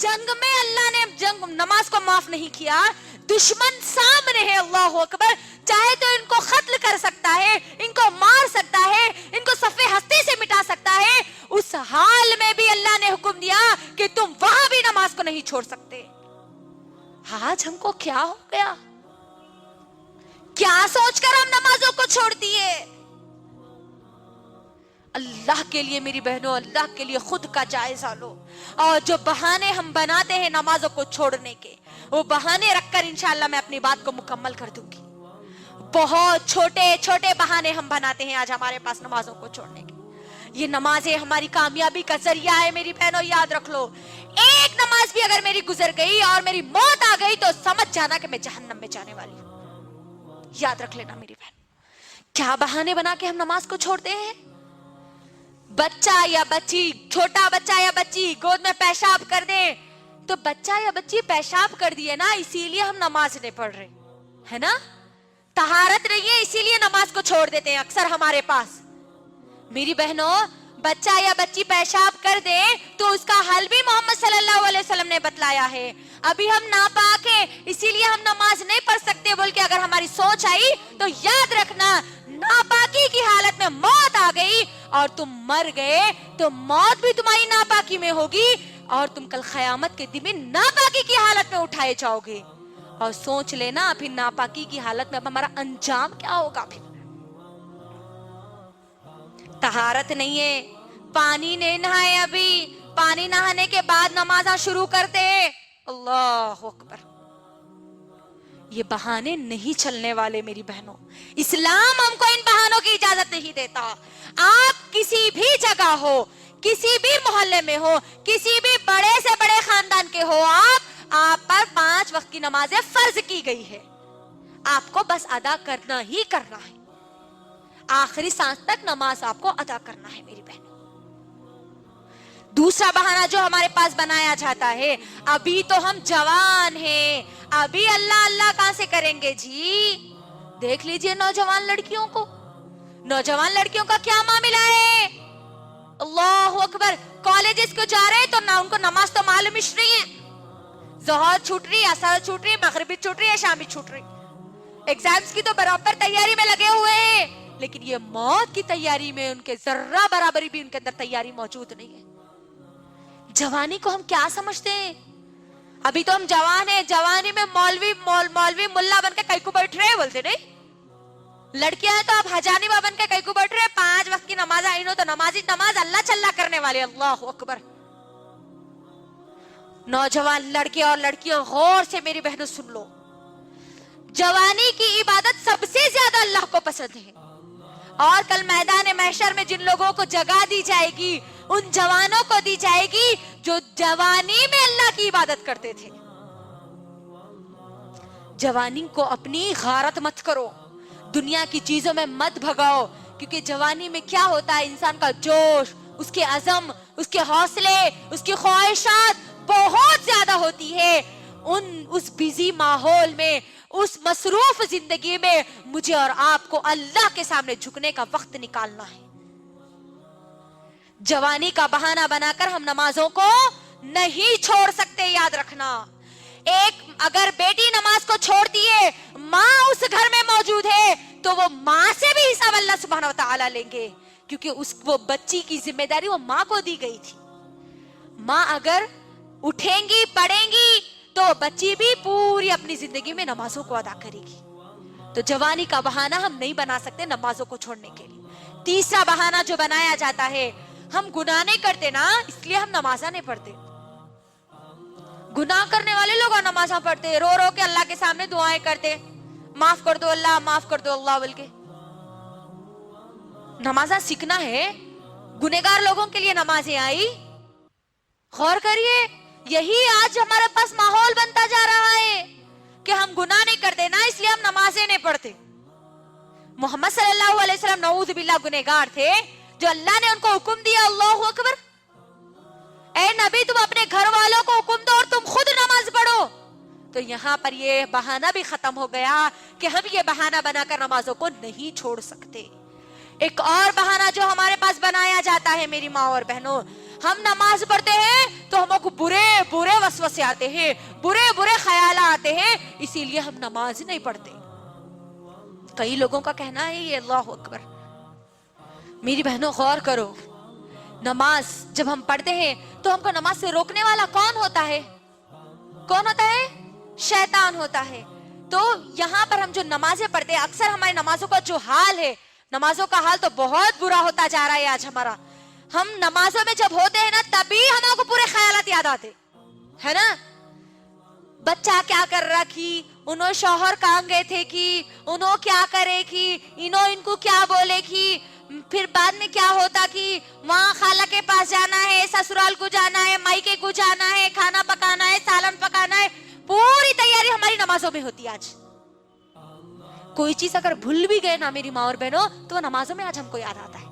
جنگ میں اللہ نے نماز کو معاف نہیں کیا. دشمن سامنے ہے, اللہ اکبر, چاہے تو ان کو قتل کر سکتا ہے, ان کو مار سکتا ہے, ان کو صفحے ہستی سے مٹا سکتا ہے. اس حال میں بھی اللہ نے حکم دیا کہ تم وہاں بھی نماز کو نہیں چھوڑ سکتے. آج ہم کو کیا ہو گیا؟ کیا سوچ کر ہم نمازوں کو چھوڑ دیے؟ اللہ کے لیے میری بہنوں, اللہ کے لیے خود کا جائزہ لو. اور جو بہانے ہم بناتے ہیں نمازوں کو چھوڑنے کے, وہ بہانے رکھ کر انشاءاللہ میں اپنی بات کو مکمل کر دوں گی. بہت چھوٹے چھوٹے بہانے ہم بناتے ہیں آج ہمارے پاس نمازوں کو چھوڑنے کے. یہ نمازیں ہماری کامیابی کا ذریعہ ہے میری بہنوں, یاد رکھ لو. ایک نماز بھی اگر میری گزر گئی اور میری موت آ گئی تو سمجھ جانا کہ میں جہنم میں جانے والی ہوں. یاد رکھ لینا میری بہن. کیا بہانے بنا کے ہم نماز کو چھوڑتے ہیں؟ بچہ یا بچی, چھوٹا بچہ یا بچی گود میں پیشاب کر دے تو بچہ یا بچی پیشاب کر دیے نا, اسی لیے ہم نماز نہیں پڑھ رہے ہے نا. طہارت نہیں ہے اسی لیے نماز کو چھوڑ دیتے ہیں اکثر ہمارے پاس. میری بہنوں, بچہ یا بچی پیشاب کر دے تو اس کا حل بھی محمد صلی اللہ علیہ وسلم نے بتلایا ہے. ابھی ہم ناپاک ہیں اسی لیے ہم نماز نہیں پڑھ سکتے بول کے اگر ہماری سوچ آئی تو یاد رکھنا, ناپاکی کی حالت میں موت آ گئی اور تم مر گئے تو موت بھی تمہاری ناپاکی میں ہوگی اور تم کل قیامت کے دن میں ناپاکی کی حالت میں اٹھائے جاؤ گے. اور سوچ لینا پھر ناپاکی کی حالت میں اب ہمارا انجام کیا ہوگا. پھر طہارت نہیں ہے, پانی نہیں نہائے, ابھی پانی نہانے کے بعد نمازاں شروع کرتے. اللہ اکبر. یہ بہانے نہیں چلنے والے میری بہنوں. اسلام ہم کو ان بہانوں کی اجازت نہیں دیتا. آپ کسی بھی جگہ ہو, کسی بھی محلے میں ہو, کسی بھی بڑے سے بڑے خاندان کے ہو, آپ پر 5 وقت کی نمازیں فرض کی گئی ہے. آپ کو بس ادا کرنا ہی کرنا ہے. آخری سانس تک نماز آپ کو ادا کرنا ہے میری بہن. دوسرا بہانہ جو ہمارے پاس بنایا جاتا ہے, ابھی تو ہم جوان ہیں, ابھی اللہ اللہ کہاں سے کریں گے جی. دیکھ لیجئے نوجوان لڑکیوں کو, نوجوان لڑکیوں کا کیا معاملہ ہے. اللہ اکبر. کالجز کو جا رہے تو نہ ان کو نماز تو معلوم ہی نہیں ہے. ظہر چھوٹ رہی, عصر چھوٹ رہی, مغربی چھوٹ رہی ہے, شامی چھوٹ رہی. ایگزامز کی تو برابر تیاری میں لگے ہوئے ہیں, لیکن یہ موت کی تیاری میں ان کے ذرہ برابری بھی ان کے اندر تیاری موجود نہیں ہے. جوانی کو ہم کیا سمجھتے ہیں؟ ابھی تو ہم جوان ہیں, جوانی میں مولوی ملا بن کے کئی کو بیٹھ رہے بولتے نہیں. لڑکیاں ہیں تو آپ حجانی با بن کے کئی کو بیٹھ رہے, 5 وقت کی نماز آئی نو تو نماز اللہ چلا کرنے والے. اللہ اکبر. نوجوان لڑکے اور لڑکیاں غور سے میری بہنوں سن لو, جوانی کی عبادت سب سے زیادہ اللہ کو پسند ہے. اور کل میدان محشر میں جن لوگوں کو جگہ دی جائے گی ان جوانوں کو دی جائے گی جو جوانی میں اللہ کی عبادت کرتے تھے. جوانی کو اپنی غارت مت کرو, دنیا کی چیزوں میں مت بھگاؤ, کیونکہ جوانی میں کیا ہوتا ہے, انسان کا جوش, اس کے عزم, اس کے حوصلے, اس کی خواہشات بہت زیادہ ہوتی ہے. اس بیزی ماحول میں, اس مصروف زندگی میں مجھے اور آپ کو اللہ کے سامنے جھکنے کا وقت نکالنا ہے. جوانی کا بہانہ بنا کر ہم نمازوں کو نہیں چھوڑ سکتے, یاد رکھنا. ایک اگر بیٹی نماز کو چھوڑتی ہے, ماں اس گھر میں موجود ہے تو وہ ماں سے بھی حساب اللہ سبحانہ وتعالی لیں گے, کیونکہ وہ بچی کی ذمہ داری وہ ماں کو دی گئی تھی. ماں اگر اٹھیں گی, پڑھیں گی تو بچی بھی پوری اپنی زندگی میں نمازوں کو ادا کرے گی. تو جوانی کا بہانہ ہم نہیں بنا سکتے نمازوں کو چھوڑنے کے لیے. تیسرا بہانہ جو بنایا جاتا ہے, ہم گناہ نہیں کرتے نا اس لیے ہم نمازاں نہیں پڑھتے. گناہ کرنے والے لوگ نمازاں پڑھتے, رو رو کے اللہ کے سامنے دعائیں کرتے, معاف کر دو اللہ, معاف کر دو اللہ بول کے. نمازاں سیکھنا ہے, گنہگار لوگوں کے لیے نمازیں آئی. غور کریے, یہی آج ہمارے پاس ماحول بنتا جا رہا ہے کہ ہم گناہ نہیں کرتے نا اس لیے ہم نمازیں نہیں پڑھتے. محمد صلی اللہ علیہ وسلم نعوذ باللہ گنہگار تھے, جو اللہ نے ان کو حکم دیا. اللہ اکبر. اے نبی تم اپنے گھر والوں کو حکم دو اور تم خود نماز پڑھو. تو یہاں پر یہ بہانہ بھی ختم ہو گیا کہ ہم یہ بہانہ بنا کر نمازوں کو نہیں چھوڑ سکتے. ایک اور بہانہ جو ہمارے پاس بنایا جاتا ہے میری ماں اور بہنوں, ہم نماز پڑھتے ہیں تو ہم کو برے برے وسوسے آتے ہیں, برے برے خیالات آتے ہیں, اسی لیے ہم نماز نہیں پڑھتے. کئی لوگوں کا کہنا ہے یہ. اللہ اکبر. میری بہنوں غور کرو, نماز جب ہم پڑھتے ہیں تو ہم کو نماز سے روکنے والا کون ہوتا ہے؟ کون ہوتا ہے؟ شیطان ہوتا ہے. تو یہاں پر ہم جو نمازیں پڑھتے ہیں, اکثر ہماری نمازوں کا جو حال ہے, نمازوں کا حال تو بہت برا ہوتا جا رہا ہے آج ہمارا. ہم نمازوں میں جب ہوتے ہیں نا تبھی ہمارے کو پورے خیالات یاد آتے ہے نا. بچہ کیا کر رہا کی, انہوں شوہر کہاں گئے تھے کی, انہوں کیا کرے کی, انہوں ان کو کیا بولے کی, پھر بعد میں کیا ہوتا کہ وہاں خالہ کے پاس جانا ہے, سسرال کو جانا ہے, مائکے کو جانا ہے, کھانا پکانا ہے, سالن پکانا ہے. پوری تیاری ہماری نمازوں میں ہوتی ہے. آج کوئی چیز اگر بھول بھی گئے نا میری ماں اور بہنوں, تو نمازوں میں آج ہم کو یاد آتا ہے.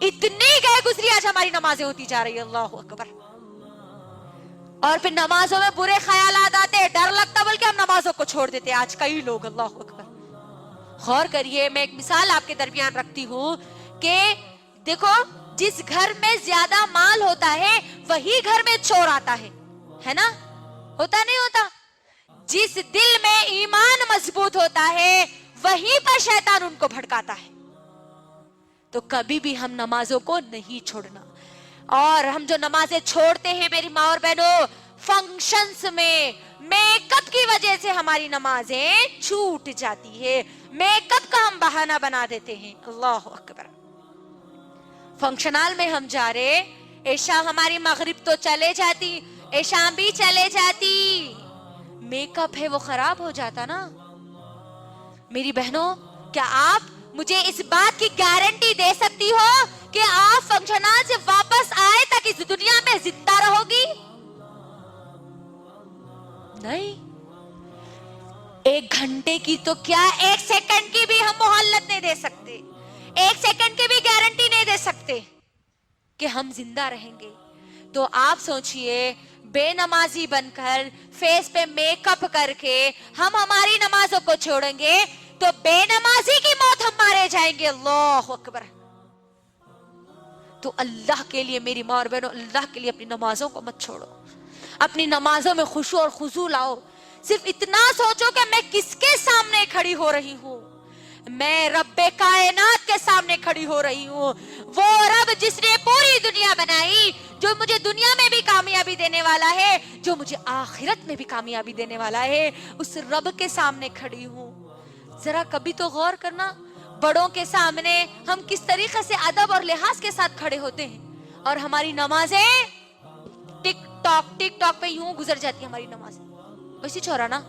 اتنی گئے گزری آج ہماری نمازیں ہوتی جا رہی ہے. اللہ اکبر. اور پھر نمازوں میں برے خیالات آتے, ڈر لگتا بلکہ ہم نمازوں کو چھوڑ دیتے آج کئی لوگ. اللہ اکبر. غور کریے, میں ایک مثال آپ کے درمیان رکھتی ہوں کہ دیکھو, جس گھر میں زیادہ مال ہوتا ہے وہی گھر میں چور آتا ہے نا. ہوتا نہیں ہوتا؟ جس دل میں ایمان مضبوط ہوتا ہے وہیں پر شیطان ان کو بھڑکاتا ہے. تو کبھی بھی ہم نمازوں کو نہیں چھوڑنا. اور ہم جو نمازیں چھوڑتے ہیں میری ماں اور بہنوں, فنکشنز میں میک اپ کی وجہ سے ہماری نمازیں چھوٹ جاتی ہے. میک اپ کا ہم بہانہ بنا دیتے ہیں. اللہ اکبر. فنکشن ہال میں ہم جا رہے, عشاء ہماری مغرب تو چلے جاتی, عشاء بھی چلے جاتی, میک اپ ہے وہ خراب ہو جاتا نا. میری بہنوں, کیا آپ مجھے اس بات کی گارنٹی دے سکتی ہو کہ آپ فنکشن ہال سے واپس آئے تک اس دنیا میں زندہ رہو گی؟ نہیں. ایک گھنٹے کی تو کیا, ایک سیکنڈ کی بھی ہم مہلت نہیں دے سکتے, ایک سیکنڈ کی بھی گارنٹی نہیں دے سکتے کہ ہم زندہ رہیں گے. تو آپ سوچئے, بے نمازی بن کر, فیس پہ میک اپ کر کے ہم ہماری نمازوں کو چھوڑیں گے تو بے نمازی کی موت ہم مارے جائیں گے. اللہ اکبر. تو اللہ کے لیے میری ماں اور بہنوں, اللہ کے لیے اپنی نمازوں کو مت چھوڑو. اپنی نمازوں میں خشوع اور خضوع لاؤ. صرف اتنا سوچو کہ میں کس کے سامنے کھڑی ہو رہی ہوں. میں رب کائنات کے سامنے کھڑی ہو رہی ہوں. وہ رب جس نے پوری دنیا بنائی, جو مجھے دنیا میں بھی کامیابی دینے والا ہے, جو مجھے آخرت میں بھی کامیابی دینے والا ہے, اس رب کے سامنے کھڑی ہوں. ذرا کبھی تو غور کرنا, بڑوں کے سامنے ہم کس طریقے سے ادب اور لحاظ کے ساتھ کھڑے ہوتے ہیں, اور ہماری نمازیں ٹک ٹاک پہ یوں گزر جاتی ہے ہماری نمازیں. ویسی چھوڑا نا,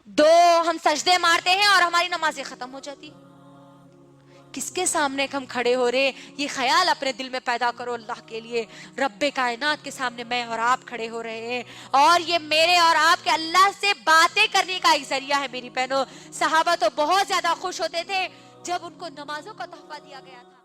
دو ہم سجدے مارتے ہیں اور ہماری نمازیں ختم ہو جاتی. کس کے سامنے ہم کھڑے ہو رہے, یہ خیال اپنے دل میں پیدا کرو. اللہ کے لیے رب کائنات کے سامنے میں اور آپ کھڑے ہو رہے ہیں, اور یہ میرے اور آپ کے اللہ سے باتیں کرنے کا ایک ذریعہ ہے. میری بہنوں, صحابہ تو بہت زیادہ خوش ہوتے تھے جب ان کو نمازوں کا تحفہ دیا گیا تھا.